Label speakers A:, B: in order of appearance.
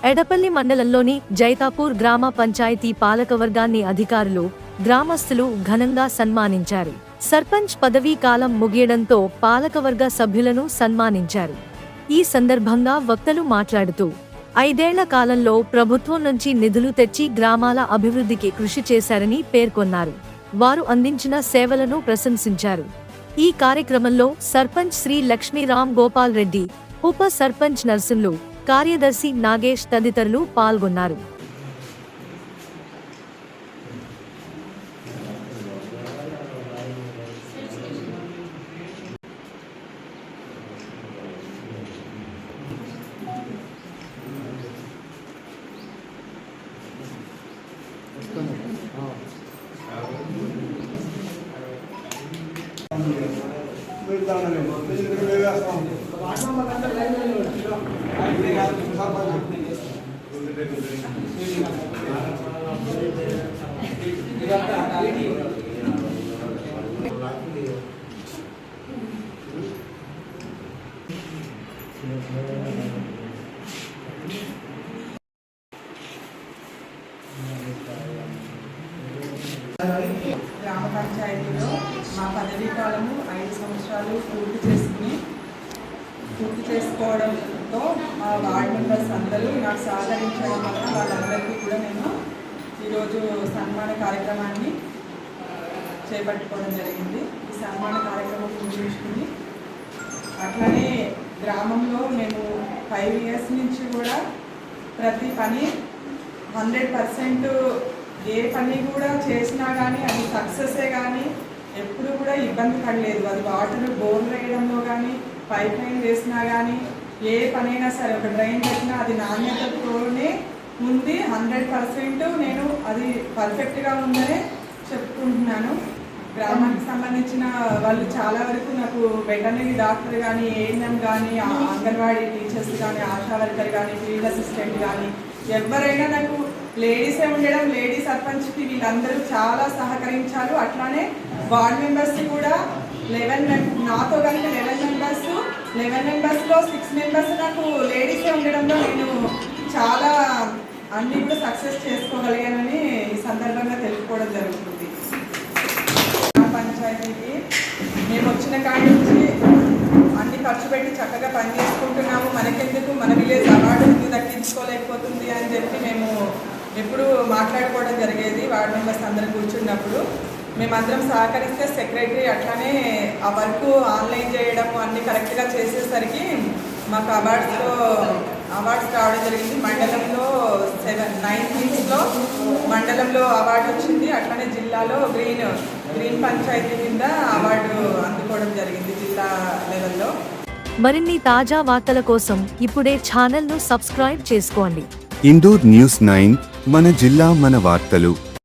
A: ఎడపల్లి మండలంలోని జైతాపూర్ గ్రామ పంచాయతీ పాలకవర్గాన్ని అధికారులు, గ్రామస్తులు ఘనంగా సన్మానించారు. సర్పంచ్ పదవీ కాలం ముగియడంతో పాలకవర్గ సభ్యులను సన్మానించారు. ఈ సందర్భంగా వక్తలు మాట్లాడుతూ 5 ఏళ్ల కాలంలో ప్రభుత్వం నుంచి నిధులు తెచ్చి గ్రామాల అభివృద్ధికి కృషి చేశారని పేర్కొన్నారు. వారు అందించిన సేవలను ప్రశంసించారు. ఈ కార్యక్రమంలో సర్పంచ్ శ్రీ లక్ష్మీ రామ్ గోపాల్ రెడ్డి, ఉప సర్పంచ్ నర్సింలు, కార్యదర్శి నాగేష్ తదితరులు పాల్గొన్నారు.
B: గ్రామ పంచాయతీలో మా పదవీ కాలము 5 సంవత్సరాలు పూర్తి చేసుకోవడంతో మా వార్డ్ మెంబర్స్ అందరూ నాకు సహకరించడం వల్ల వాళ్ళందరికీ కూడా నేను ఈరోజు సన్మాన కార్యక్రమాన్ని చేపట్టుకోవడం జరిగింది. ఈ సన్మాన కార్యక్రమం ముగించుకుని అట్లనే గ్రామంలో మేము 5 ఇయర్స్ నుంచి కూడా ప్రతి పని 100% ఏ పని కూడా చేసినా కానీ అది సక్సెసే కానీ ఎప్పుడు కూడా ఇబ్బంది పడలేదు. అది వాటర్ బోర్ వేయడంలో కానీ, పైప్ లైన్ వేసినా కానీ, ఏ పనైనా సరే ఒక డ్రైన్ పెట్టినా అది నాణ్యతతోనే ఉంది. 100% నేను అది పర్ఫెక్ట్గా ఉందనే చెప్పుకుంటున్నాను. గ్రామానికి సంబంధించిన వాళ్ళు చాలా వరకు నాకు వెటర్నరీ డాక్టర్ కానీ, ఏఎన్ఎం కానీ, అంగన్వాడీ టీచర్స్ కానీ, ఆశా వర్కర్ కానీ, ఫీల్డ్ అసిస్టెంట్ కానీ ఎవరైనా నాకు లేడీసే ఉండడం, లేడీ సర్పంచ్కి వీళ్ళందరూ చాలా సహకరించారు. అట్లానే వార్డ్ మెంబర్స్ కూడా 11 నాతో కలిపి 11 మెంబర్స్లో 6 మెంబర్స్ నాకు లేడీసే ఉండడంలో నేను చాలా అన్నీ కూడా సక్సెస్ చేసుకోగలిగానని ఈ సందర్భంగా తెలుసుకోవడం జరుగుతుంది. పంచాయతీకి మేము వచ్చిన కాడి నుంచి అన్ని ఖర్చు పెట్టి చక్కగా పని చేసుకుంటున్నాము. మనకెందుకు మన విలేజ్ అవార్డు ఎందుకు దక్కించుకోలేకపోతుంది అని చెప్పి మేము ఎప్పుడు మాట్లాడుకోవడం జరిగేది. వార్డ్ మెంబర్స్ అందరూ కూర్చున్నప్పుడు మేమందరం సహకరిస్తే సెక్రటరీ అట్లానే ఆ వర్క్ ఆన్లైన్ చేయడం అన్నీ కరెక్ట్గా చేసేసరికి మాకు అవార్డ్స్ రావడం జరిగింది. మండలంలో 9 వీక్స్లో మండలంలో అవార్డు వచ్చింది. అట్లానే జిల్లాలో గ్రీన్ పంచాయతీ కింద అవార్డు అందుకోవడం జరిగింది జిల్లా లెవెల్లో.
A: మరిన్ని తాజా వార్తల కోసం ఇప్పుడే ఛానల్ను సబ్స్క్రైబ్ చేసుకోండి.
C: ఇందూర్ న్యూస్ 9 మన జిల్లా మన వార్తలు.